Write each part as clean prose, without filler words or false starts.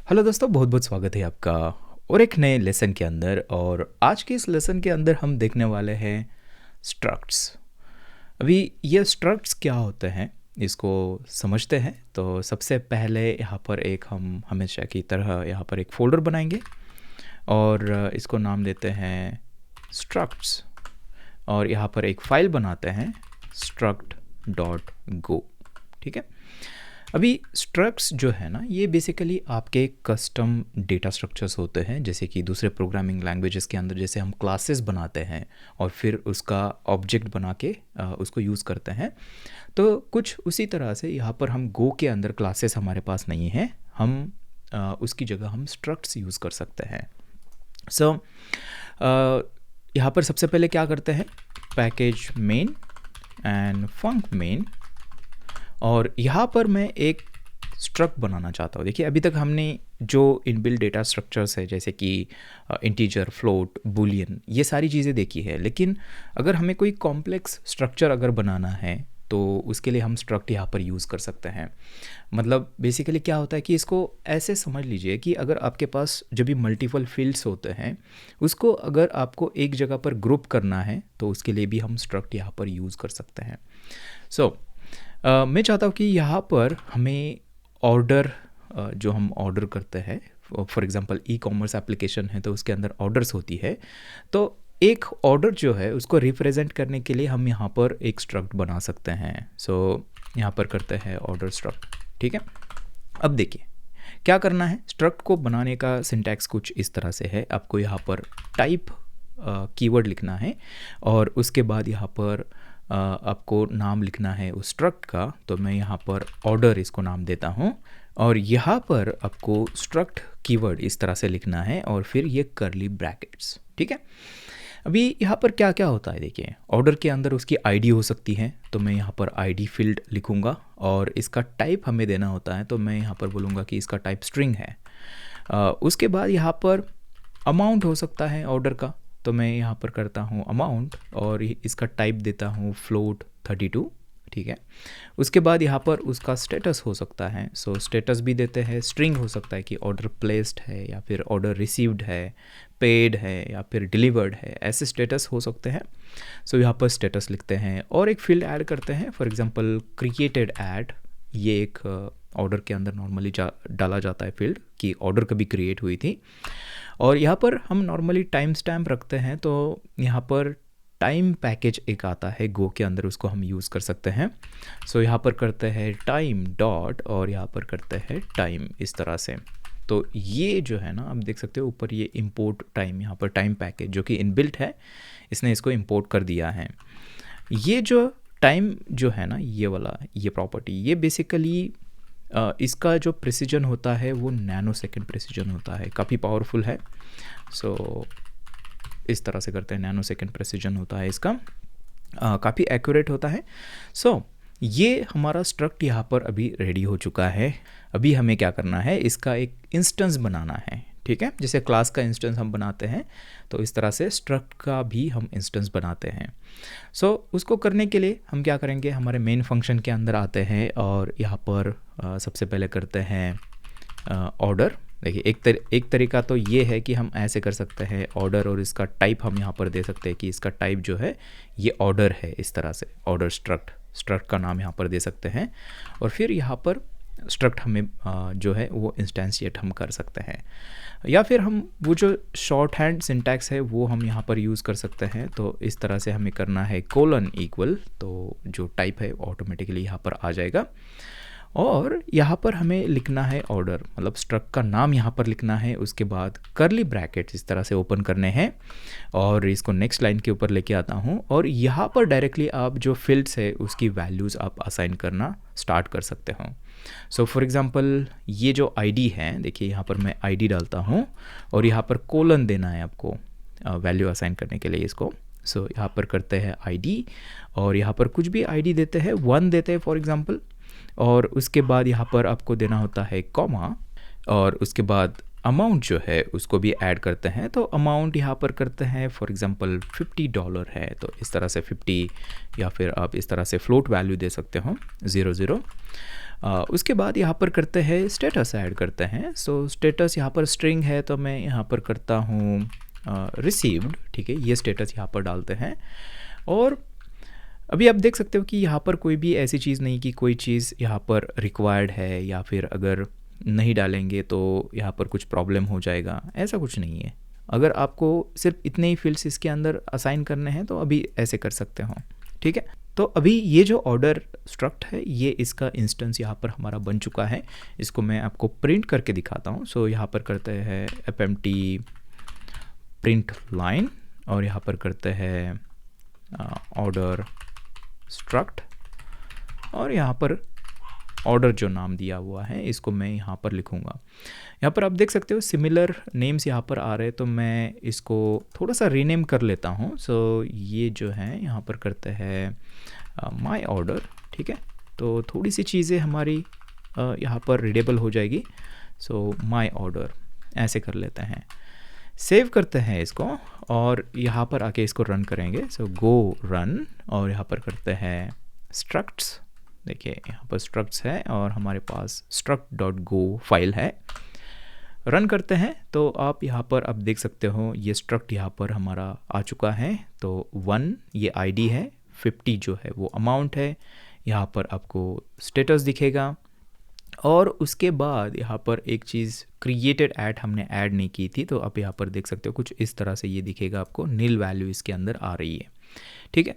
Hello दोस्तों, बहुत बहुत स्वागत है आपका और एक नए लेसन के अंदर। और आज के इस लेसन के अंदर हम देखने वाले हैं स्ट्रक्ट्स। अभी ये स्ट्रक्ट्स क्या होते हैं इसको समझते हैं। तो सबसे पहले यहाँ पर एक हम हमेशा की तरह यहाँ पर एक फ़ोल्डर बनाएंगे और इसको नाम देते हैं स्ट्रक्ट्स। और यहाँ पर एक फ़ाइल बनाते हैं struct.go। ठीक है। अभी स्ट्रक्ट्स जो है ना, ये बेसिकली आपके कस्टम डेटा स्ट्रक्चर्स होते हैं, जैसे कि दूसरे प्रोग्रामिंग लैंग्वेजेस के अंदर जैसे हम क्लासेस बनाते हैं और फिर उसका ऑब्जेक्ट बना के उसको यूज़ करते हैं। तो कुछ उसी तरह से यहाँ पर हम गो के अंदर क्लासेस हमारे पास नहीं है, हम उसकी जगह हम स्ट्रक्ट्स यूज़ कर सकते हैं। सो यहाँ पर सबसे पहले क्या करते हैं, package main and funk main, और यहाँ पर मैं एक स्ट्रक्ट बनाना चाहता हूँ। देखिए, अभी तक हमने जो इनबिल्ट डेटा स्ट्रक्चर्स है जैसे कि इंटीजर, फ्लोट, बूलियन, ये सारी चीज़ें देखी है। लेकिन अगर हमें कोई कॉम्प्लेक्स स्ट्रक्चर अगर बनाना है तो उसके लिए हम स्ट्रक्ट यहाँ पर यूज़ कर सकते हैं। मतलब बेसिकली क्या होता है कि इसको ऐसे समझ लीजिए कि अगर आपके पास जब भी मल्टीपल फील्ड्स होते हैं, उसको अगर आपको एक जगह पर ग्रुप करना है तो उसके लिए भी हम स्ट्रक्ट यहाँ पर यूज़ कर सकते हैं। मैं चाहता हूँ कि यहाँ पर हमें ऑर्डर, जो हम ऑर्डर करते हैं, for example e commerce application है तो उसके अंदर ऑर्डर्स होती है, तो एक ऑर्डर जो है उसको रिप्रेजेंट करने के लिए हम यहाँ पर एक स्ट्रक्ट बना सकते हैं। यहाँ पर करते हैं ऑर्डर स्ट्रक्ट। ठीक है। अब देखिए क्या करना है, स्ट्रक्ट को बनाने का सिंटैक्स कुछ इस तरह से है। आपको यहाँ पर टाइप कीवर्ड लिखना है और उसके बाद यहाँ पर आपको नाम लिखना है उस स्ट्रक्ट का। तो मैं यहाँ पर ऑर्डर इसको नाम देता हूँ और यहाँ पर आपको स्ट्रक्ट कीवर्ड इस तरह से लिखना है और फिर ये कर्ली ब्रैकेट्स। ठीक है। अभी यहाँ पर क्या क्या होता है, देखिए ऑर्डर के अंदर उसकी आईडी हो सकती है, तो मैं यहाँ पर आईडी फील्ड लिखूँगा और इसका टाइप हमें देना होता है, तो मैं यहाँ पर बोलूँगा कि इसका टाइप स्ट्रिंग है। उसके बाद यहाँ पर अमाउंट हो सकता है ऑर्डर का, तो मैं यहाँ पर करता हूँ अमाउंट और इसका टाइप देता हूँ फ्लोट 32। ठीक है। उसके बाद यहाँ पर उसका स्टेटस हो सकता है, स्टेटस भी देते हैं। स्ट्रिंग हो सकता है कि ऑर्डर प्लेस्ड है या फिर ऑर्डर रिसीव्ड है, पेड है या फिर डिलीवर्ड है, ऐसे स्टेटस हो सकते हैं। यहाँ पर स्टेटस लिखते हैं और एक फील्ड ऐड करते हैं, फॉर एग्जांपल क्रिएटेड ऐड। ये एक ऑर्डर के अंदर नॉर्मली डाला जाता है फील्ड कि ऑर्डर कभी क्रिएट हुई थी। और यहाँ पर हम नॉर्मली टाइम स्टैम्प रखते हैं, तो यहाँ पर टाइम पैकेज एक आता है गो के अंदर, उसको हम यूज़ कर सकते हैं। यहाँ पर करते हैं टाइम डॉट और यहाँ पर करते हैं टाइम इस तरह से। तो ये जो है ना, आप देख सकते हो ऊपर ये इंपोर्ट टाइम, यहाँ पर टाइम पैकेज जो कि इनबिल्ट है, इसने इसको इंपोर्ट कर दिया है। ये जो टाइम जो है ना, ये वाला ये प्रॉपर्टी, ये बेसिकली इसका जो प्रिसीजन होता है वो नैनो सेकेंड प्रिसीजन होता है, काफ़ी पावरफुल है। इस तरह से करते हैं, नैनो सेकेंड प्रिसीजन होता है इसका, काफ़ी एक्यूरेट होता है। ये हमारा स्ट्रक्ट यहाँ पर अभी रेडी हो चुका है। अभी हमें क्या करना है, इसका एक इंस्टेंस बनाना है। ठीक है। जैसे क्लास का इंस्टेंस हम बनाते हैं तो इस तरह से स्ट्रक्ट का भी हम इंस्टेंस बनाते हैं। उसको करने के लिए हम क्या करेंगे, हमारे मेन फंक्शन के अंदर आते हैं और यहाँ पर सबसे पहले करते हैं ऑर्डर। देखिए एक तरीका तो ये है कि हम ऐसे कर सकते हैं ऑर्डर और इसका टाइप हम यहाँ पर दे सकते हैं कि इसका टाइप जो है ये ऑर्डर है, इस तरह से ऑर्डर स्ट्रक्ट का नाम यहाँ पर दे सकते हैं और फिर यहाँ पर स्ट्रक्ट हमें जो है वो इंस्टेंशिएट हम कर सकते हैं, या फिर हम वो जो शॉर्ट हैंड सिंटैक्स है वो हम यहाँ पर यूज़ कर सकते हैं। तो इस तरह से हमें करना है कोलन इक्वल, तो जो टाइप है ऑटोमेटिकली यहाँ पर आ जाएगा और यहाँ पर हमें लिखना है ऑर्डर, मतलब स्ट्रक्ट का नाम यहाँ पर लिखना है। उसके बाद कर्ली ब्रैकेट्स इस तरह से ओपन करने हैं और इसको नेक्स्ट लाइन के ऊपर लेके आता हूँ और यहाँ पर डायरेक्टली आप जो फील्ड्स है उसकी वैल्यूज़ आप असाइन करना स्टार्ट कर सकते हो। फॉर एग्जांपल ये जो आईडी है, देखिए यहाँ पर मैं आईडी डालता हूँ और यहाँ पर कोलन देना है आपको वैल्यू असाइन करने के लिए इसको। यहाँ पर करते हैं आईडी और यहाँ पर कुछ भी आईडी देते हैं, 1 देते हैं फॉर एग्जांपल, और उसके बाद यहाँ पर आपको देना होता है कॉमा और उसके बाद अमाउंट जो है उसको भी ऐड करते हैं। तो अमाउंट यहाँ पर करते हैं फॉर एग्जांपल $50 है, तो इस तरह से 50, या फिर आप इस तरह से फ्लोट वैल्यू दे सकते हो 00। उसके बाद यहाँ पर करते हैं स्टेटस ऐड करते हैं। सो स्टेटस यहाँ पर स्ट्रिंग है तो मैं यहाँ पर करता हूँ रिसीव्ड, ठीक है, ये स्टेटस यहाँ पर डालते हैं। और अभी आप देख सकते हो कि यहाँ पर कोई भी ऐसी चीज़ नहीं कि कोई चीज़ यहाँ पर रिक्वायर्ड है या फिर अगर नहीं डालेंगे तो यहाँ पर कुछ प्रॉब्लम हो जाएगा, ऐसा कुछ नहीं है। अगर आपको सिर्फ इतने ही फील्ड्स इसके अंदर असाइन करने हैं तो अभी ऐसे कर सकते हो, ठीक है। तो अभी ये जो ऑर्डर स्ट्रक्ट है ये इसका इंस्टेंस यहाँ पर हमारा बन चुका है। इसको मैं आपको प्रिंट करके दिखाता हूँ। सो यहाँ पर करते हैं fmt प्रिंट लाइन और यहाँ पर करते हैं ऑर्डर स्ट्रक्ट और यहाँ पर ऑर्डर जो नाम दिया हुआ है इसको मैं यहाँ पर लिखूँगा। यहाँ पर आप देख सकते हो सिमिलर नेम्स यहाँ पर आ रहे हैं तो मैं इसको थोड़ा सा रीनेम कर लेता हूँ। सो ये जो है यहाँ पर करते हैं माय ऑर्डर, ठीक है। तो थोड़ी सी चीज़ें हमारी यहाँ पर रीडेबल हो जाएगी। सो माय ऑर्डर ऐसे कर लेते हैं, सेव करते हैं इसको और यहाँ पर आके इसको रन करेंगे। सो गो रन और यहाँ पर करते हैं स्ट्रक्ट्स, देखिए यहाँ पर स्ट्रक्ट्स है और हमारे पास struct.go फाइल है। रन करते हैं तो आप यहाँ पर अब देख सकते हो ये स्ट्रक्ट यहाँ पर हमारा आ चुका है। तो 1 ये आईडी है, 50 जो है वो अमाउंट है, यहाँ पर आपको स्टेटस दिखेगा। और उसके बाद यहाँ पर एक चीज़ क्रिएटेड ऐड हमने ऐड नहीं की थी तो आप यहाँ पर देख सकते हो कुछ इस तरह से ये दिखेगा आपको, नील वैल्यू इसके अंदर आ रही है, ठीक है।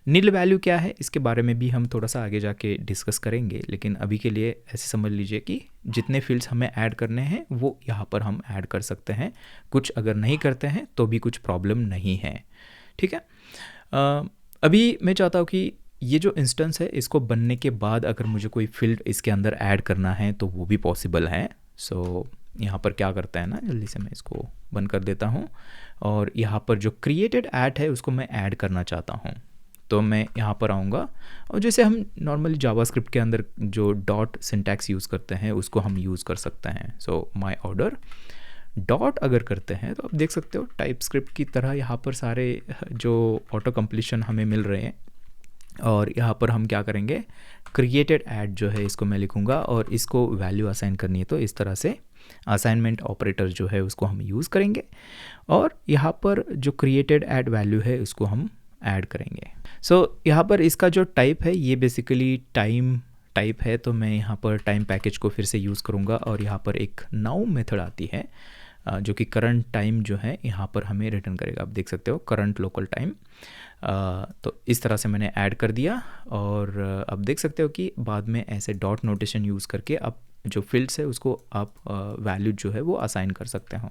नील वैल्यू क्या है इसके बारे में भी हम थोड़ा सा आगे जाके डिस्कस करेंगे, लेकिन अभी के लिए ऐसे समझ लीजिए कि जितने फील्ड्स हमें ऐड करने हैं वो यहाँ पर हम ऐड कर सकते हैं। कुछ अगर नहीं करते हैं तो भी कुछ प्रॉब्लम नहीं है, ठीक है। अभी मैं चाहता हूँ कि ये जो इंस्टेंस है इसको बनने के बाद अगर मुझे कोई फील्ड इसके अंदर ऐड करना है तो वो भी पॉसिबल है। सो यहाँ पर क्या करता है ना, जल्दी से मैं इसको बंद कर देता हूँ और यहाँ पर जो क्रिएटेड ऐड है उसको मैं ऐड करना चाहता हूँ। तो मैं यहाँ पर आऊँगा और जैसे हम नॉर्मली जावास्क्रिप्ट के अंदर जो डॉट सिंटैक्स यूज़ करते हैं उसको हम यूज़ कर सकते हैं। सो माय ऑर्डर डॉट अगर करते हैं तो आप देख सकते हो टाइप स्क्रिप्ट की तरह यहाँ पर सारे जो ऑटो कंप्लीशन हमें मिल रहे हैं। और यहाँ पर हम क्या करेंगे, क्रिएटेड ऐड जो है इसको मैं लिखूँगा और इसको वैल्यू असाइन करनी है तो इस तरह से असाइनमेंट ऑपरेटर जो है उसको हम यूज़ करेंगे और यहाँ पर जो क्रिएटेड ऐड वैल्यू है उसको हम ऐड करेंगे। सो यहाँ पर इसका जो टाइप है ये बेसिकली टाइम टाइप है तो मैं यहाँ पर टाइम पैकेज को फिर से यूज़ करूँगा और यहाँ पर एक नाउ मेथड आती है जो कि करंट टाइम जो है यहाँ पर हमें रिटर्न करेगा। आप देख सकते हो करंट लोकल टाइम। तो इस तरह से मैंने ऐड कर दिया और अब देख सकते हो कि बाद में ऐसे डॉट नोटेशन यूज़ करके आप जो फील्ड्स है उसको आप वैल्यू जो है वो असाइन कर सकते हो।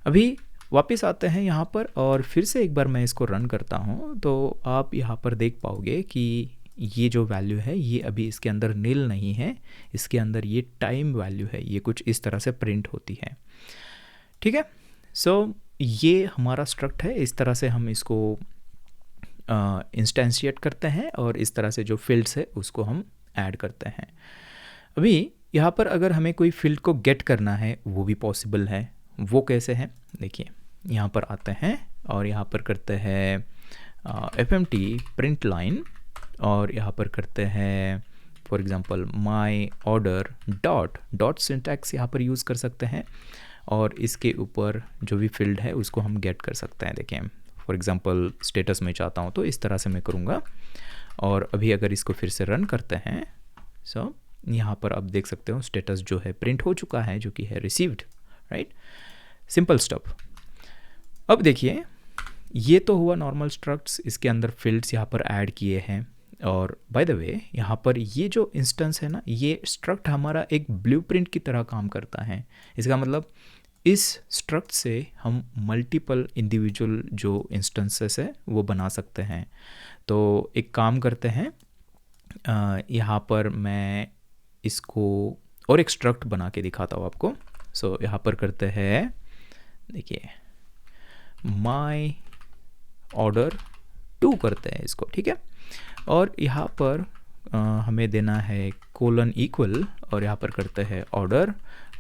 अभी वापस आते हैं यहाँ पर और फिर से एक बार मैं इसको रन करता हूँ तो आप यहाँ पर देख पाओगे कि ये जो वैल्यू है ये अभी इसके अंदर नील नहीं है, इसके अंदर ये टाइम वैल्यू है, ये कुछ इस तरह से प्रिंट होती है, ठीक है। सो ये हमारा स्ट्रक्ट है, इस तरह से हम इसको इंस्टेंशिएट करते हैं और इस तरह से जो फील्ड्स है उसको हम ऐड करते हैं। अभी यहाँ पर अगर हमें कोई फील्ड को गेट करना है वो भी पॉसिबल है। वो कैसे है देखिए, यहाँ पर आते हैं और यहाँ पर करते हैं fmt प्रिंट लाइन और यहाँ पर करते हैं for example my order dot syntax यहाँ पर यूज़ कर सकते हैं और इसके ऊपर जो भी फील्ड है उसको हम गेट कर सकते हैं। देखिए फॉर एग्जांपल स्टेटस में चाहता हूँ तो इस तरह से मैं करूँगा और अभी अगर इसको फिर से रन करते हैं सो यहाँ पर आप देख सकते हो स्टेटस जो है प्रिंट हो चुका है जो कि है रिसीव्ड, राइट। Simple stuff. अब देखिए ये तो हुआ नॉर्मल स्ट्रक्ट्स, इसके अंदर फील्ड्स यहाँ पर ऐड किए हैं और बाय द वे यहाँ पर ये जो इंस्टेंस है ना, ये स्ट्रक्ट हमारा एक ब्लूप्रिंट की तरह काम करता है। इसका मतलब इस स्ट्रक्ट से हम मल्टीपल इंडिविजुअल जो इंस्टेंसेस है वो बना सकते हैं। तो एक काम करते हैं, यहाँ पर मैं इसको और एक स्ट्रक्ट बना के दिखाता हूँ आपको। सो यहाँ पर करते हैं, देखिए माय ऑर्डर 2 करते हैं इसको, ठीक है। और यहाँ पर हमें देना है कोलन इक्वल और यहाँ पर करते हैं ऑर्डर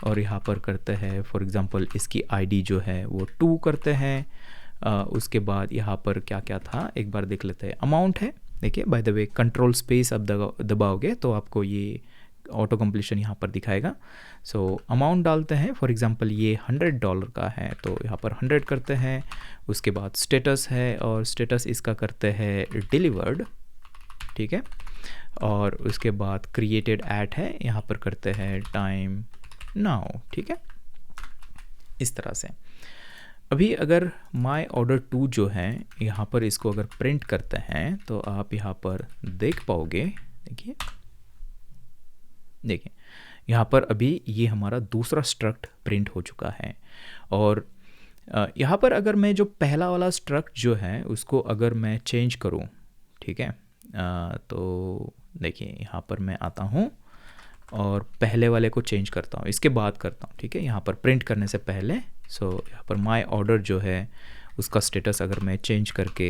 और यहाँ पर करते हैं फॉर एग्जांपल इसकी आईडी जो है वो 2 करते हैं। उसके बाद यहाँ पर क्या क्या था एक बार देख लेते हैं, अमाउंट है। देखिए by the way control space अब दबाओगे तो आपको ये ऑटो कंप्लीशन यहाँ पर दिखाएगा। सो अमाउंट डालते हैं, फॉर एग्जांपल ये $100 का है तो यहाँ पर 100 करते हैं। उसके बाद स्टेटस है और स्टेटस इसका करते हैं डिलीवर्ड, ठीक है। और उसके बाद क्रिएटेड एट है, यहाँ पर करते हैं टाइम नाउ, ठीक है, इस तरह से। अभी अगर माई ऑर्डर 2 जो है यहाँ पर इसको अगर प्रिंट करते हैं तो आप यहाँ पर देख पाओगे, देखिए यहाँ पर अभी ये हमारा दूसरा स्ट्रक्ट प्रिंट हो चुका है। और यहाँ पर अगर मैं जो पहला वाला स्ट्रक्ट जो है उसको अगर मैं चेंज करूँ, ठीक है, तो देखिए यहाँ पर मैं आता हूँ और पहले वाले को चेंज करता हूँ, इसके बाद करता हूँ, ठीक है, यहाँ पर प्रिंट करने से पहले। सो यहाँ पर माई ऑर्डर जो है उसका स्टेटस अगर मैं चेंज करके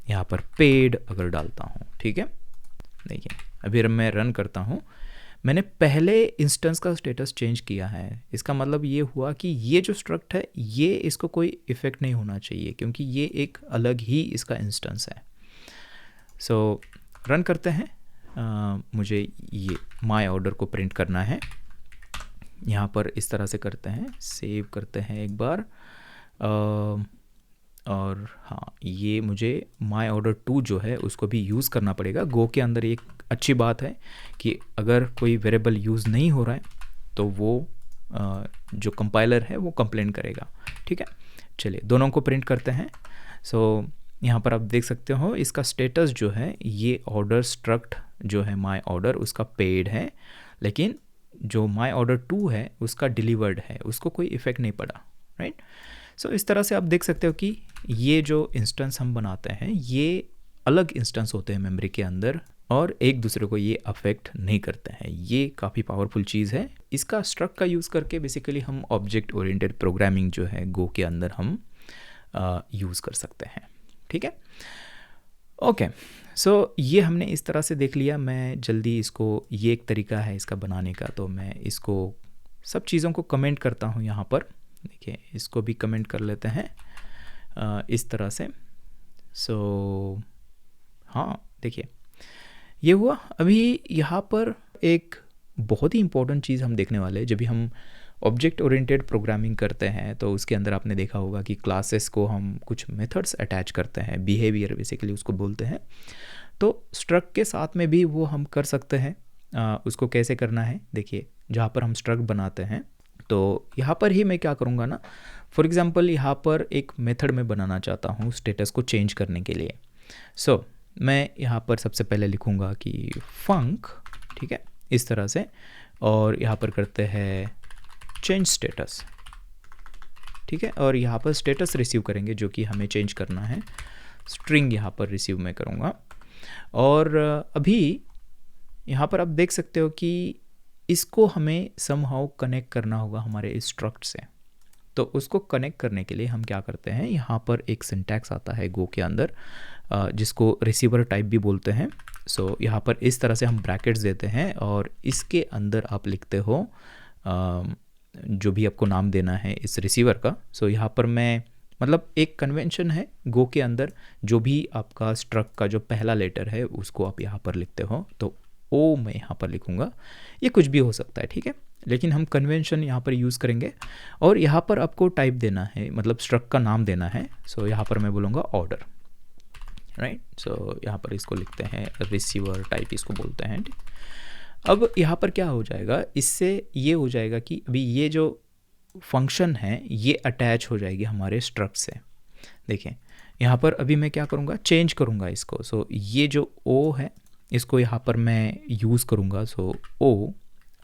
यहाँ पर पेड अगर डालता हूँ, ठीक है, देखिए अभी मैं रन करता हूँ, मैंने पहले इंस्टेंस का स्टेटस चेंज किया है। इसका मतलब ये हुआ कि ये जो स्ट्रक्ट है ये इसको कोई इफ़ेक्ट नहीं होना चाहिए क्योंकि ये एक अलग ही इसका इंस्टेंस है। सो रन करते हैं, मुझे ये माई ऑर्डर को प्रिंट करना है, यहाँ पर इस तरह से करते हैं, सेव करते हैं एक बार। और हाँ, ये मुझे माई ऑर्डर 2 जो है उसको भी यूज़ करना पड़ेगा। गो के अंदर एक अच्छी बात है कि अगर कोई वेरिएबल यूज़ नहीं हो रहा है तो वो जो कंपाइलर है वो कंप्लेन करेगा, ठीक है। चलिए दोनों को प्रिंट करते हैं। सो यहाँ पर आप देख सकते हो इसका स्टेटस जो है ये ऑर्डर स्ट्रक्ट जो है माई ऑर्डर उसका पेड है, लेकिन जो माई ऑर्डर 2 है उसका डिलीवर्ड है, उसको कोई इफ़ेक्ट नहीं पड़ा, राइट। सो इस तरह से आप देख सकते हो कि ये जो इंस्टेंस हम बनाते हैं ये अलग इंस्टेंस होते हैं मेमोरी के अंदर और एक दूसरे को ये अफेक्ट नहीं करते हैं। ये काफ़ी पावरफुल चीज़ है। इसका स्ट्रक्ट का यूज़ करके बेसिकली हम ऑब्जेक्ट ओरिएंटेड प्रोग्रामिंग जो है गो के अंदर हम यूज़ कर सकते हैं, ठीक है। ओके, सो ये हमने इस तरह से देख लिया। मैं जल्दी इसको, ये एक तरीका है इसका बनाने का, तो मैं इसको सब चीज़ों को कमेंट करता हूँ यहाँ पर। देखिए इसको भी कमेंट कर लेते हैं इस तरह से। सो हाँ, देखिए ये हुआ। अभी यहाँ पर एक बहुत ही इम्पोर्टेंट चीज़ हम देखने वाले हैं। जब भी हम ऑब्जेक्ट ओरिएंटेड प्रोग्रामिंग करते हैं तो उसके अंदर आपने देखा होगा कि क्लासेस को हम कुछ मेथड्स अटैच करते हैं, बिहेवियर बेसिकली उसको बोलते हैं। तो स्ट्रक्ट के साथ में भी वो हम कर सकते हैं। उसको कैसे करना है, देखिए जहाँ पर हम स्ट्रक्ट बनाते हैं तो यहाँ पर ही मैं क्या करूँगा ना, फॉर एग्ज़ाम्पल यहाँ पर एक मेथड मैं बनाना चाहता हूँ स्टेटस को चेंज करने के लिए। सो मैं यहाँ पर सबसे पहले लिखूँगा कि फंक, ठीक है, इस तरह से, और यहाँ पर करते हैं चेंज स्टेटस, ठीक है, और यहाँ पर स्टेटस रिसीव करेंगे जो कि हमें चेंज करना है। स्ट्रिंग यहाँ पर रिसीव मैं करूँगा। और अभी यहाँ पर आप देख सकते हो कि इसको हमें समहाउ कनेक्ट करना होगा हमारे इस स्ट्रक्ट से। तो उसको कनेक्ट करने के लिए हम क्या करते हैं, यहाँ पर एक सिंटैक्स आता है गो के अंदर जिसको रिसीवर टाइप भी बोलते हैं। सो यहाँ पर इस तरह से हम ब्रैकेट्स देते हैं और इसके अंदर आप लिखते हो जो भी आपको नाम देना है इस रिसीवर का। सो यहाँ पर मैं, मतलब एक कन्वेंशन है गो के अंदर, जो भी आपका स्ट्रक्ट का जो पहला लेटर है उसको आप यहाँ पर लिखते हो। तो ओ मैं यहाँ पर लिखूँगा, ये कुछ भी हो सकता है, ठीक है, लेकिन हम कन्वेंशन यहाँ पर यूज़ करेंगे। और यहाँ पर आपको टाइप देना है, मतलब स्ट्रक्ट का नाम देना है। सो यहाँ पर मैं बोलूँगा ऑर्डर, राइट। सो यहाँ पर इसको लिखते हैं रिसीवर टाइप, इसको बोलते हैं। अब यहाँ पर क्या हो जाएगा, इससे ये हो जाएगा कि अभी ये जो फंक्शन है ये अटैच हो जाएगी हमारे स्ट्रक्ट से। देखिए यहाँ पर अभी मैं क्या करूँगा, चेंज करूँगा इसको। सो ये जो ओ है इसको यहाँ पर मैं यूज़ करूँगा। सो ओ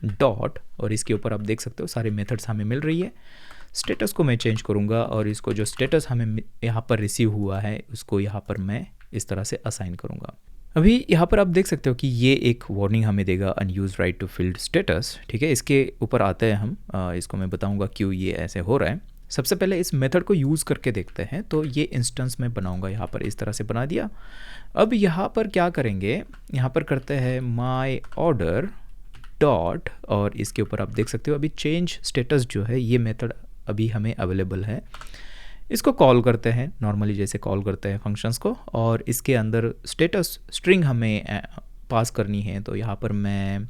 डॉट, और इसके ऊपर आप देख सकते हो सारे मेथड्स हमें मिल रही है। स्टेटस को मैं चेंज करूँगा और इसको जो स्टेटस हमें यहाँ पर रिसीव हुआ है उसको यहाँ पर मैं इस तरह से असाइन करूँगा। अभी यहाँ पर आप देख सकते हो कि ये एक वार्निंग हमें देगा unused right to field status, ठीक है। इसके ऊपर आते हैं हम, इसको मैं बताऊँगा क्यों ये ऐसे हो रहा है। सबसे पहले इस मेथड को यूज़ करके देखते हैं। तो ये इंस्टेंस में बनाऊँगा, यहाँ पर इस तरह से बना दिया। अब यहाँ पर क्या करेंगे, यहाँ पर करते हैं माई ऑर्डर डॉट, और इसके ऊपर आप देख सकते हो अभी चेंज स्टेटस जो है ये मेथड अभी हमें अवेलेबल है। इसको कॉल करते हैं नॉर्मली जैसे कॉल करते हैं फंक्शंस को, और इसके अंदर स्टेटस स्ट्रिंग हमें पास करनी है। तो यहाँ पर मैं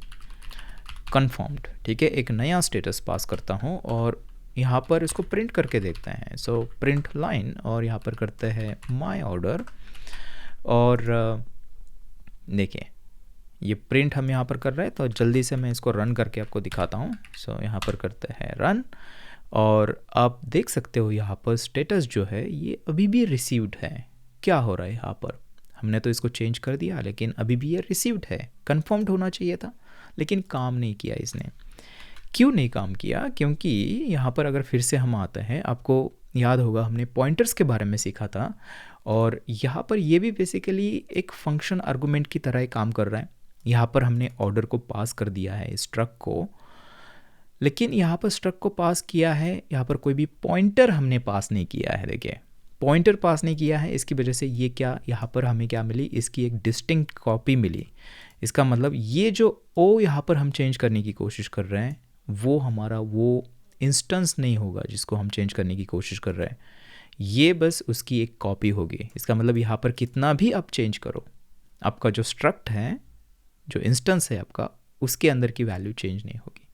कन्फर्म्ड, ठीक है, एक नया स्टेटस पास करता हूँ और यहाँ पर इसको प्रिंट करके देखते हैं। सो प्रिंट लाइन और यहाँ पर करते हैं माय ऑर्डर और देखिए ये प्रिंट हम यहाँ पर कर रहे हैं, तो जल्दी से मैं इसको रन करके आपको दिखाता हूँ। सो यहाँ पर करते हैं रन और आप देख सकते हो यहाँ पर स्टेटस जो है ये अभी भी रिसीव्ड है। क्या हो रहा है यहाँ पर, हमने तो इसको चेंज कर दिया लेकिन अभी भी ये रिसीव्ड है, कन्फर्म्ड होना चाहिए था लेकिन काम नहीं किया इसने। क्यों नहीं काम किया, क्योंकि यहाँ पर अगर फिर से हम आते हैं, आपको याद होगा हमने पॉइंटर्स के बारे में सीखा था और यहाँ पर ये भी बेसिकली एक फंक्शन आर्गुमेंट की तरह ही काम कर रहा है। यहाँ पर हमने ऑर्डर को पास कर दिया है स्ट्रक को, लेकिन यहाँ पर स्ट्रक को पास किया है, यहाँ पर कोई भी पॉइंटर हमने पास नहीं किया है। देखिए पॉइंटर पास नहीं किया है, इसकी वजह से ये क्या यहाँ पर हमें क्या मिली, इसकी एक डिस्टिंक्ट कॉपी मिली। इसका मतलब ये जो ओ यहाँ पर हम चेंज करने की कोशिश कर रहे हैं वो हमारा वो इंस्टेंस नहीं होगा जिसको हम चेंज करने की कोशिश कर रहे हैं, ये बस उसकी एक कॉपी होगी। इसका मतलब यहाँ पर कितना भी आप चेंज करो, आपका जो स्ट्रक्ट है, जो इंस्टेंस है आपका, उसके अंदर की वैल्यू चेंज नहीं होगी।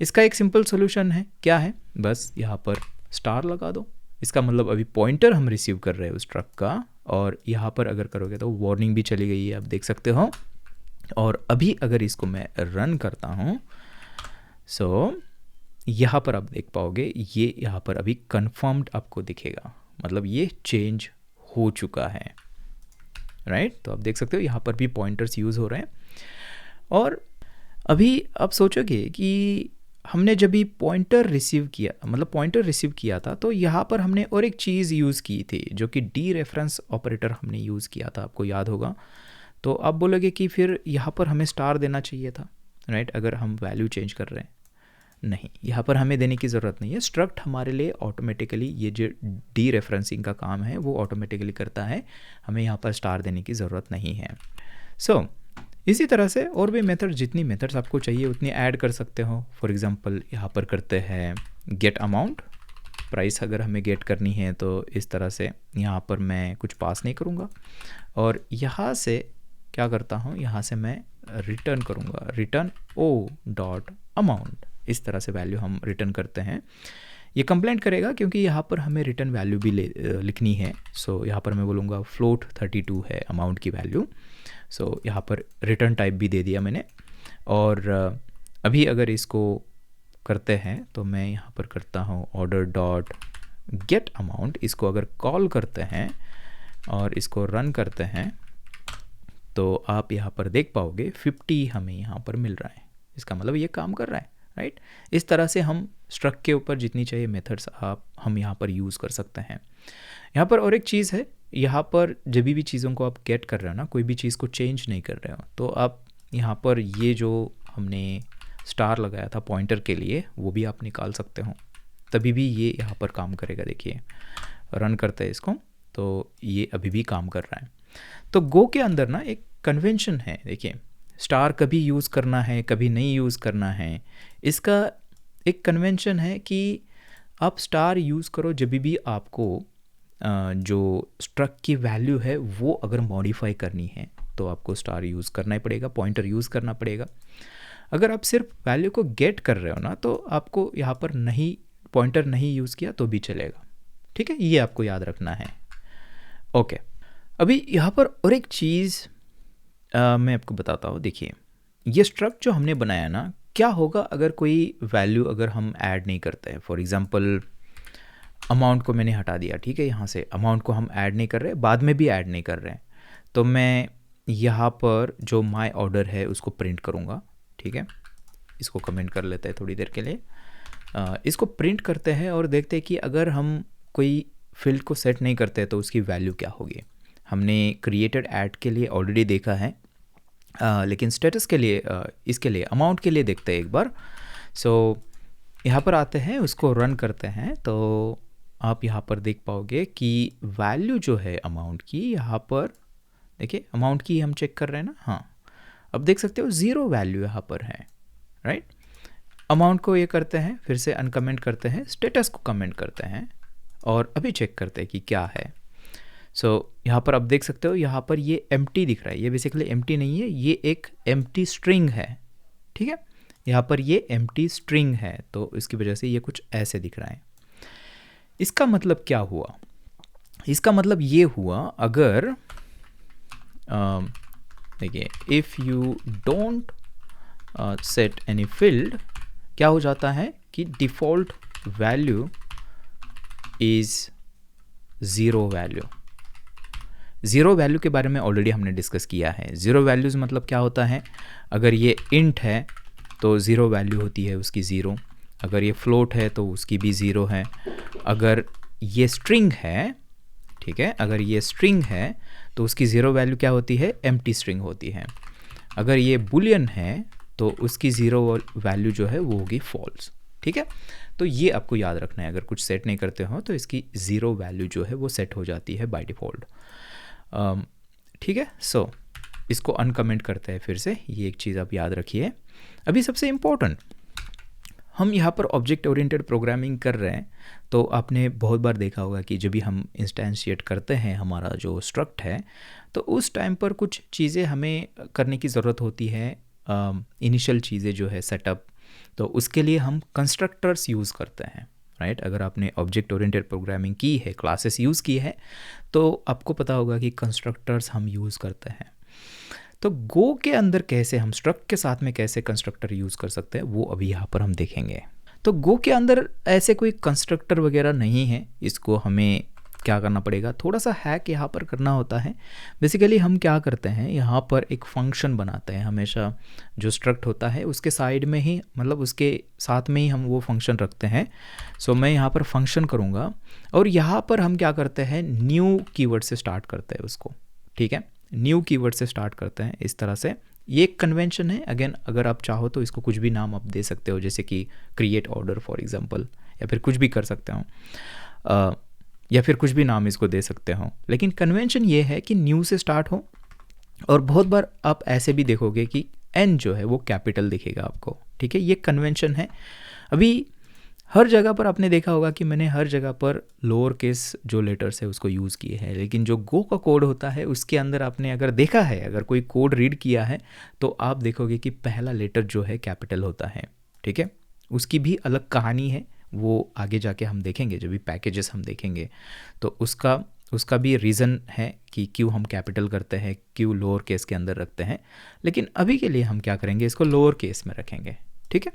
इसका एक सिंपल सोल्यूशन है, क्या है, बस यहाँ पर स्टार लगा दो। इसका मतलब अभी पॉइंटर हम रिसीव कर रहे हैं उस ट्रक का और यहाँ पर अगर करोगे तो वार्निंग भी चली गई है, आप देख सकते हो। और अभी अगर इसको मैं रन करता हूँ, सो यहाँ पर आप देख पाओगे ये यहाँ पर अभी कन्फर्म्ड आपको दिखेगा, मतलब ये चेंज हो चुका है, राइट। तो आप देख सकते हो यहाँ पर भी पॉइंटर्स यूज़ हो रहे हैं। और अभी आप सोचोगे कि हमने जब भी पॉइंटर रिसीव किया, मतलब पॉइंटर रिसीव किया था, तो यहाँ पर हमने और एक चीज़ यूज़ की थी जो कि डी रेफरेंस ऑपरेटर हमने यूज़ किया था, आपको याद होगा। तो आप बोलोगे कि फिर यहाँ पर हमें स्टार देना चाहिए था, राइट, अगर हम वैल्यू चेंज कर रहे हैं। नहीं, यहाँ पर हमें देने की ज़रूरत नहीं है। स्ट्रक्ट हमारे लिए ऑटोमेटिकली ये जो डी रेफरेंसिंग का काम है वो ऑटोमेटिकली करता है, हमें यहाँ पर स्टार देने की ज़रूरत नहीं है। सो इसी तरह से और भी मेथड, जितनी मेथड्स आपको चाहिए उतनी ऐड कर सकते हो। फॉर एग्जांपल यहाँ पर करते हैं गेट अमाउंट, प्राइस अगर हमें गेट करनी है तो इस तरह से यहाँ पर मैं कुछ पास नहीं करूँगा और यहाँ से क्या करता हूँ, यहाँ से मैं रिटर्न करूँगा, रिटर्न ओ डॉट अमाउंट। इस तरह से वैल्यू हम रिटर्न करते हैं। ये कंप्लेंट करेगा क्योंकि यहाँ पर हमें रिटर्न वैल्यू भी लिखनी है। सो यहाँ पर मैं बोलूँगा फ्लोट 32 है अमाउंट की वैल्यू। सो यहाँ पर रिटर्न टाइप भी दे दिया मैंने। और अभी अगर इसको करते हैं तो मैं यहाँ पर करता हूँ ऑर्डर डॉट गेट अमाउंट। इसको अगर कॉल करते हैं और इसको रन करते हैं तो आप यहाँ पर देख पाओगे 50 हमें यहाँ पर मिल रहा है। इसका मतलब ये काम कर रहा है, राइट। इस तरह से हम स्ट्रक के ऊपर जितनी चाहिए मेथड्स हम यहाँ पर यूज़ कर सकते हैं। यहाँ पर और एक चीज़ है, यहाँ पर जब भी चीज़ों को आप गेट कर रहे हो ना, कोई भी चीज़ को चेंज नहीं कर रहे हो, तो आप यहाँ पर ये जो हमने स्टार लगाया था पॉइंटर के लिए वो भी आप निकाल सकते हो, तभी भी ये यहाँ पर काम करेगा। देखिए रन करते हैं इसको तो ये अभी भी काम कर रहा है। तो गो के अंदर ना एक कन्वेंशन है, देखिए स्टार कभी यूज़ करना है कभी नहीं यूज़ करना है। इसका एक कन्वेंशन है कि आप स्टार यूज़ करो जब भी आपको जो स्ट्रक की वैल्यू है वो अगर मॉडिफाई करनी है तो आपको स्टार यूज़ करना ही पड़ेगा, पॉइंटर यूज़ करना पड़ेगा। अगर आप सिर्फ वैल्यू को गेट कर रहे हो ना तो आपको यहाँ पर नहीं, पॉइंटर नहीं यूज़ किया तो भी चलेगा, ठीक है, ये आपको याद रखना है। ओके, अभी यहाँ पर और एक चीज़ मैं आपको बताता हूँ। देखिए ये स्ट्रक जो हमने बनाया ना, क्या होगा अगर कोई वैल्यू अगर हम ऐड नहीं करते हैं। फॉर एग्जांपल अमाउंट को मैंने हटा दिया, ठीक है, यहाँ से अमाउंट को हम ऐड नहीं कर रहे, बाद में भी ऐड नहीं कर रहे हैं, तो मैं यहाँ पर जो माय ऑर्डर है उसको प्रिंट करूँगा, ठीक है। इसको कमेंट कर लेते हैं थोड़ी देर के लिए, इसको प्रिंट करते हैं और देखते हैं कि अगर हम कोई फील्ड को सेट नहीं करते तो उसकी वैल्यू क्या होगी। हमने क्रिएटेड ऐड के लिए ऑलरेडी देखा है, लेकिन स्टेटस के लिए इसके लिए अमाउंट के लिए देखते हैं एक बार। सो यहाँ पर आते हैं, उसको रन करते हैं तो आप यहाँ पर देख पाओगे कि वैल्यू जो है अमाउंट की, यहाँ पर देखिए अमाउंट की हम चेक कर रहे हैं ना, हाँ अब देख सकते हो 0 वैल्यू यहाँ पर है, राइट। अमाउंट को ये करते हैं, फिर से अनकमेंट करते हैं, स्टेटस को कमेंट करते हैं और अभी चेक करते हैं कि क्या है। सो यहाँ पर आप देख सकते हो, यहाँ पर ये एम्प्टी दिख रहा है, ये बेसिकली एम्प्टी नहीं है, ये एक एम्प्टी स्ट्रिंग है, ठीक है। यहाँ पर ये एम्प्टी स्ट्रिंग है, तो इसकी वजह से ये कुछ ऐसे दिख रहा है। इसका मतलब क्या हुआ? इसका मतलब ये हुआ, अगर देखिए, if you don't set any field, क्या हो जाता है कि default value is zero value. Zero value के बारे में ऑलरेडी हमने डिस्कस किया है। ज़ीरो वैल्यूज़ मतलब क्या होता है, अगर ये इंट है तो ज़ीरो वैल्यू होती है उसकी ज़ीरो, अगर ये फ्लोट है तो उसकी भी ज़ीरो है, अगर ये स्ट्रिंग है, ठीक है, अगर ये स्ट्रिंग है तो उसकी ज़ीरो वैल्यू क्या होती है, एम्प्टी स्ट्रिंग होती है। अगर ये बुलियन है तो उसकी ज़ीरो वैल्यू जो है वो होगी फॉल्स, ठीक है। तो ये आपको याद रखना है, अगर कुछ सेट नहीं करते हो तो इसकी ज़ीरो वैल्यू जो है वो सेट हो जाती है बाय डिफ़ॉल्ट, ठीक है। सो इसको अनकमेंट करते हैं फिर से, ये एक चीज़ आप याद रखिए। अभी सबसे इम्पोर्टेंट, हम यहाँ पर ऑब्जेक्ट ओरिएंटेड प्रोग्रामिंग कर रहे हैं, तो आपने बहुत बार देखा होगा कि जब भी हम इंस्टेंशिएट करते हैं हमारा जो स्ट्रक्ट है, तो उस टाइम पर कुछ चीज़ें हमें करने की ज़रूरत होती है, इनिशियल चीज़ें जो है सेटअप, तो उसके लिए हम कंस्ट्रक्टर्स यूज़ करते हैं, राइट। अगर आपने ऑब्जेक्ट ओरिएंटेड प्रोग्रामिंग की है, क्लासेस यूज़ की है, तो आपको पता होगा कि कंस्ट्रक्टर्स हम यूज़ करते हैं। तो गो के अंदर कैसे हम स्ट्रक्ट के साथ में कैसे कंस्ट्रक्टर यूज़ कर सकते हैं, वो अभी यहाँ पर हम देखेंगे। तो गो के अंदर ऐसे कोई कंस्ट्रक्टर वगैरह नहीं है, इसको हमें क्या करना पड़ेगा, थोड़ा सा हैक यहाँ पर करना होता है। बेसिकली हम क्या करते हैं, यहाँ पर एक फंक्शन बनाते हैं, हमेशा जो स्ट्रक्ट होता है उसके साइड में ही, मतलब उसके साथ में ही हम वो फंक्शन रखते हैं। सो मैं यहाँ पर फंक्शन करूँगा और यहाँ पर हम क्या करते हैं, न्यू कीवर्ड से स्टार्ट करते हैं उसको, ठीक है, न्यू कीवर्ड से स्टार्ट करते हैं इस तरह से। ये एक कन्वेंशन है। अगेन, अगर आप चाहो तो इसको कुछ भी नाम आप दे सकते हो, जैसे कि क्रिएट ऑर्डर फॉर एग्जांपल, या फिर कुछ भी कर सकते हो, या फिर कुछ भी नाम इसको दे सकते हो। लेकिन कन्वेंशन ये है कि न्यू से स्टार्ट हो, और बहुत बार आप ऐसे भी देखोगे कि एन जो है वो कैपिटल दिखेगा आपको, ठीक है, ये कन्वेंशन है। अभी हर जगह पर आपने देखा होगा कि मैंने हर जगह पर लोअर केस जो लेटर्स है उसको यूज़ किए हैं, लेकिन जो गो का कोड होता है उसके अंदर आपने अगर देखा है, अगर कोई कोड रीड किया है, तो आप देखोगे कि पहला लेटर जो है कैपिटल होता है, ठीक है। उसकी भी अलग कहानी है, वो आगे जाके हम देखेंगे, जब भी पैकेजेस हम देखेंगे तो उसका भी रीज़न है कि क्यों हम कैपिटल करते हैं, क्यों लोअर केस के अंदर रखते हैं। लेकिन अभी के लिए हम क्या करेंगे, इसको लोअर केस में रखेंगे, ठीक है।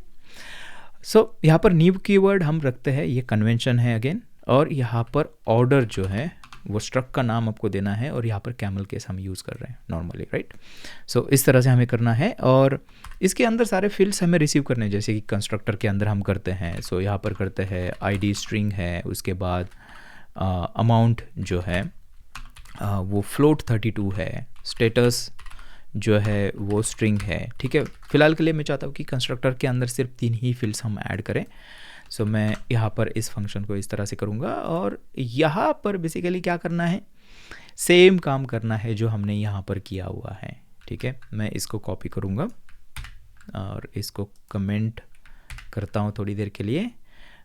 सो यहाँ पर न्यू कीवर्ड हम रखते हैं, ये कन्वेंशन है अगेन। और यहाँ पर ऑर्डर जो है वो स्ट्रक्ट का नाम आपको देना है, और यहाँ पर कैमल केस हम यूज़ कर रहे हैं नॉर्मली, राइट। सो इस तरह से हमें करना है, और इसके अंदर सारे फील्ड्स हमें रिसीव करने, जैसे कि कंस्ट्रक्टर के अंदर हम करते हैं। सो यहाँ पर करते हैं आईडी स्ट्रिंग है, उसके बाद अमाउंट जो है वो फ्लोट 32 है, स्टेटस जो है वो स्ट्रिंग है, ठीक है। फिलहाल के लिए मैं चाहता हूँ कि कंस्ट्रक्टर के अंदर सिर्फ 3 ही फील्ड्स हम ऐड करें। सो मैं यहाँ पर इस फंक्शन को इस तरह से करूँगा, और यहाँ पर बेसिकली क्या करना है, सेम काम करना है जो हमने यहाँ पर किया हुआ है, ठीक है। मैं इसको कॉपी करूँगा और इसको कमेंट करता हूँ थोड़ी देर के लिए,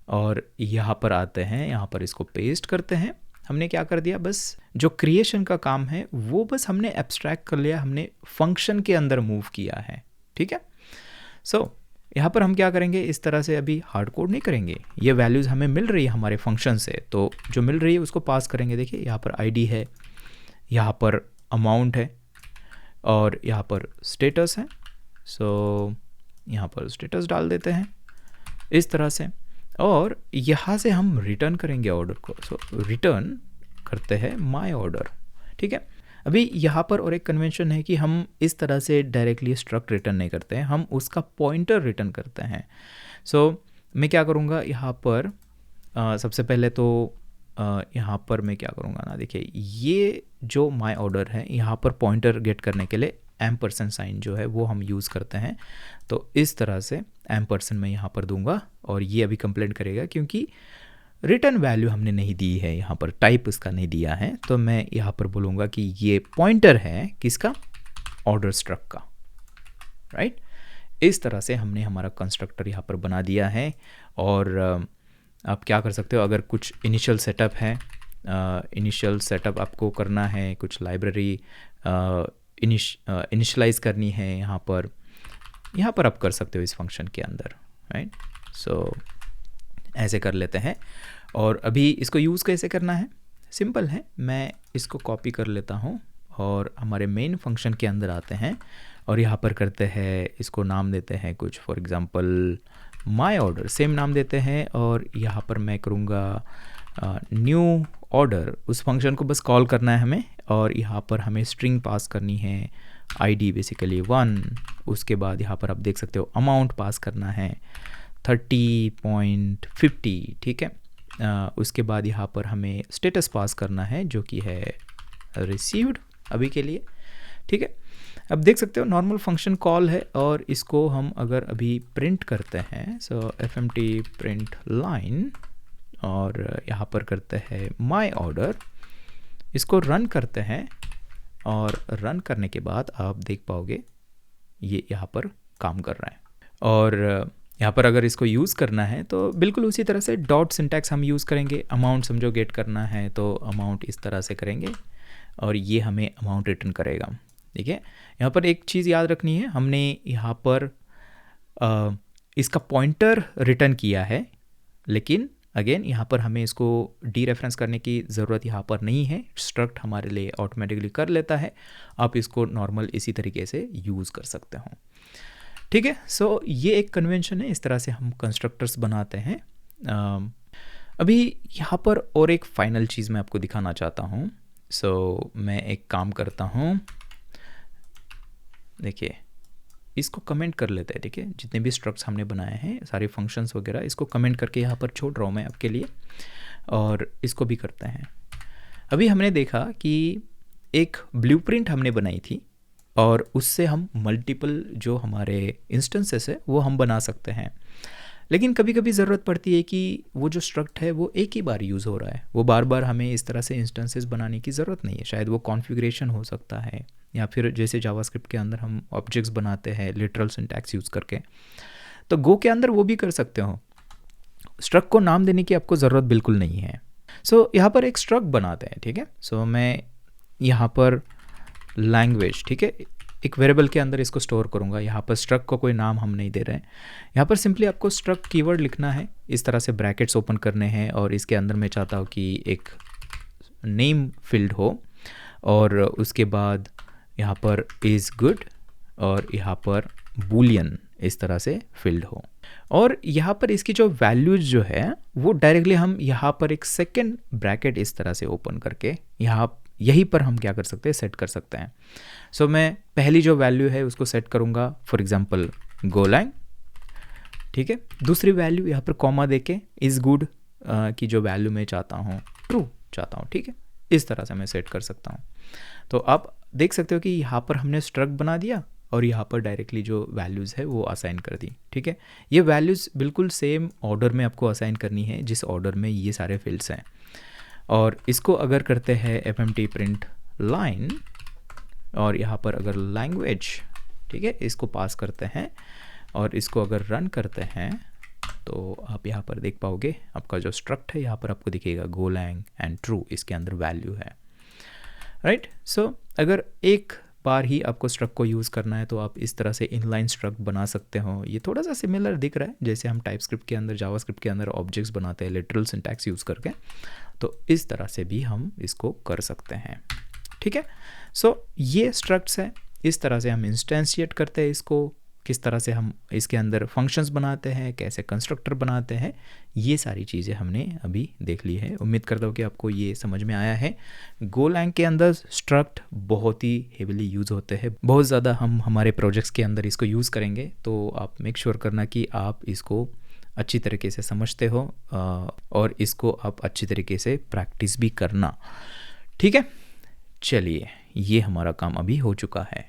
और यहाँ पर आते हैं, यहाँ पर इसको पेस्ट करते हैं। हमने क्या कर दिया, बस जो क्रिएशन का काम है वो बस हमने एब्स्ट्रैक्ट कर लिया, हमने फंक्शन के अंदर मूव किया है, ठीक है। सो यहाँ पर हम क्या करेंगे, इस तरह से अभी हार्ड कोड नहीं करेंगे, ये वैल्यूज़ हमें मिल रही है हमारे फंक्शन से, तो जो मिल रही है उसको पास करेंगे। देखिए यहाँ पर आईडी है, यहाँ पर अमाउंट है, और यहाँ पर स्टेटस है। सो यहाँ पर स्टेटस डाल देते हैं इस तरह से, और यहाँ से हम रिटर्न करेंगे ऑर्डर को। सो रिटर्न करते हैं माय ऑर्डर, ठीक है। अभी यहाँ पर और एक कन्वेंशन है कि हम इस तरह से डायरेक्टली स्ट्रक्ट रिटर्न नहीं करते हैं, हम उसका पॉइंटर रिटर्न करते हैं। सो मैं क्या करूँगा, यहाँ पर सबसे पहले तो यहाँ पर मैं क्या करूँगा ना, देखिए ये जो माय ऑर्डर है, यहाँ पर पॉइंटर गेट करने के लिए एम्परसेंड साइन जो है वो हम यूज़ करते हैं। तो इस तरह से एम्परसेंड मैं यहाँ पर दूंगा, और ये अभी कंप्लेंट करेगा क्योंकि रिटर्न वैल्यू हमने नहीं दी है, यहाँ पर टाइप इसका नहीं दिया है। तो मैं यहाँ पर बोलूँगा कि ये पॉइंटर है किसका, ऑर्डर स्ट्रक्ट का, राइट। इस तरह से हमने हमारा कंस्ट्रक्टर यहाँ पर बना दिया है। और आप क्या कर सकते हो, अगर कुछ इनिशियल सेटअप है, इनिशियल सेटअप आपको करना है, कुछ लाइब्रेरी इनिशलाइज करनी है यहाँ पर, यहाँ पर आप कर सकते हो इस फंक्शन के अंदर, राइट। सो ऐसे कर लेते हैं। और अभी इसको यूज़ कैसे करना है, सिंपल है, मैं इसको कॉपी कर लेता हूँ और हमारे मेन फंक्शन के अंदर आते हैं और यहाँ पर करते हैं, इसको नाम देते हैं कुछ, for example my order, same नाम देते हैं। और यहाँ पर मैं करूँगा न्यू ऑर्डर, उस फंक्शन को बस कॉल करना है हमें। और यहाँ पर हमें स्ट्रिंग पास करनी है, आईडी बेसिकली 1। उसके बाद यहाँ पर आप देख सकते हो अमाउंट पास करना है 30.50, ठीक है। उसके बाद यहाँ पर हमें स्टेटस पास करना है जो कि है रिसीव्ड अभी के लिए, ठीक है। अब देख सकते हो नॉर्मल फंक्शन कॉल है और इसको हम अगर अभी प्रिंट करते हैं, सो fmt प्रिंट लाइन, और यहाँ पर करते हैं माय ऑर्डर, इसको रन करते हैं और रन करने के बाद आप देख पाओगे ये यहाँ पर काम कर रहा है। और यहाँ पर अगर इसको यूज़ करना है तो बिल्कुल उसी तरह से डॉट सिंटैक्स हम यूज़ करेंगे। अमाउंट समझो गेट करना है तो अमाउंट इस तरह से करेंगे और ये हमें अमाउंट रिटर्न करेगा, ठीक है। यहाँ पर एक चीज़ याद रखनी है, हमने यहाँ पर इसका पॉइंटर रिटर्न किया है, लेकिन अगेन यहाँ पर हमें इसको डी रेफरेंस करने की ज़रूरत यहाँ पर नहीं है, स्ट्रक्ट हमारे लिए ऑटोमेटिकली कर लेता है। आप इसको नॉर्मल इसी तरीके से यूज़ कर सकते हो, ठीक है। सो ये एक कन्वेंशन है, इस तरह से हम कंस्ट्रक्टर्स बनाते हैं। अभी यहाँ पर और एक फाइनल चीज़ मैं आपको दिखाना चाहता हूँ। सो मैं एक काम करता हूँ, देखिए इसको कमेंट कर लेते हैं, ठीक है। जितने भी स्ट्रक्ट्स हमने बनाए हैं, सारे फंक्शंस वगैरह, इसको कमेंट करके यहाँ पर छोड़ रहा हूँ मैं आपके लिए। और इसको भी करते हैं। अभी हमने देखा कि एक ब्लूप्रिंट हमने बनाई थी और उससे हम मल्टीपल जो हमारे इंस्टेंसेस है वो हम बना सकते हैं। लेकिन कभी कभी ज़रूरत पड़ती है कि वो जो स्ट्रक्ट है वो एक ही बार यूज़ हो रहा है, वो बार बार हमें इस तरह से इंस्टेंसेस बनाने की ज़रूरत नहीं है। शायद वो कॉन्फ़िगरेशन हो सकता है, या फिर जैसे जावास्क्रिप्ट के अंदर हम ऑब्जेक्ट्स बनाते हैं लिटरल सिंटैक्स यूज़ करके, तो गो के अंदर वो भी कर सकते हो। स्ट्रक्ट को नाम देने की आपको ज़रूरत बिल्कुल नहीं है। सो यहाँ पर एक स्ट्रक्ट बनाते हैं, ठीक है। सो मैं यहाँ पर लैंग्वेज, ठीक है, एक वेरिएबल के अंदर इसको स्टोर करूँगा। यहाँ पर स्ट्रक्ट को कोई नाम हम नहीं दे रहे हैं। यहाँ पर सिंपली आपको स्ट्रक्ट कीवर्ड लिखना है, इस तरह से ब्रैकेट्स ओपन करने हैं और इसके अंदर मैं चाहता हूँ कि एक नेम फील्ड हो और उसके बाद यहाँ पर इज़ गुड और यहाँ पर बूलियन इस तरह से फील्ड हो। और यहाँ पर इसकी जो वैल्यूज जो है वो डायरेक्टली हम यहाँ पर एक सेकेंड ब्रैकेट इस तरह से ओपन करके यहीं पर हम क्या कर सकते हैं, सेट कर सकते हैं। सो मैं पहली जो वैल्यू है उसको सेट करूँगा, फॉर एग्जांपल गोलैंग, ठीक है। दूसरी वैल्यू यहाँ पर कॉमा देके इज़ गुड की जो वैल्यू मैं चाहता हूँ ट्रू चाहता हूँ, ठीक है। इस तरह से मैं सेट कर सकता हूँ। तो आप देख सकते हो कि यहाँ पर हमने स्ट्रक्ट बना दिया और यहाँ पर डायरेक्टली जो वैल्यूज़ है वो असाइन कर दी, ठीक है। ये वैल्यूज़ बिल्कुल सेम ऑर्डर में आपको असाइन करनी है जिस ऑर्डर में ये सारे फील्ड्स हैं। और इसको अगर करते हैं fmt प्रिंट लाइन और यहाँ पर अगर लैंग्वेज, ठीक है, इसको पास करते हैं और इसको अगर रन करते हैं तो आप यहाँ पर देख पाओगे आपका जो स्ट्रक्ट है यहाँ पर आपको दिखेगा गोलैंग एंड ट्रू, इसके अंदर वैल्यू है, राइट। सो अगर एक बार ही आपको स्ट्रक्ट को यूज़ करना है तो आप इस तरह से इनलाइन स्ट्रक्ट बना सकते हो। ये थोड़ा सा सिमिलर दिख रहा है जैसे हम टाइपस्क्रिप्ट के अंदर, जावास्क्रिप्ट के अंदर ऑब्जेक्ट्स बनाते हैं लिटरल सिंटैक्स यूज़ करके, तो इस तरह से भी हम इसको कर सकते हैं, ठीक है। सो ये स्ट्रक्ट्स है, इस तरह से हम इंस्टेंशिएट करते हैं इसको, किस तरह से हम इसके अंदर फंक्शंस बनाते हैं, कैसे कंस्ट्रक्टर बनाते हैं, ये सारी चीज़ें हमने अभी देख ली है। उम्मीद करता हूँ कि आपको ये समझ में आया है। गोलैंग के अंदर स्ट्रक्ट बहुत ही हेविली यूज़ होते हैं, बहुत ज़्यादा हम हमारे प्रोजेक्ट्स के अंदर इसको यूज़ करेंगे, तो आप मेक श्योर करना कि आप इसको अच्छी तरीके से समझते हो और इसको आप अच्छी तरीके से प्रैक्टिस भी करना, ठीक है। चलिए, ये हमारा काम अभी हो चुका है।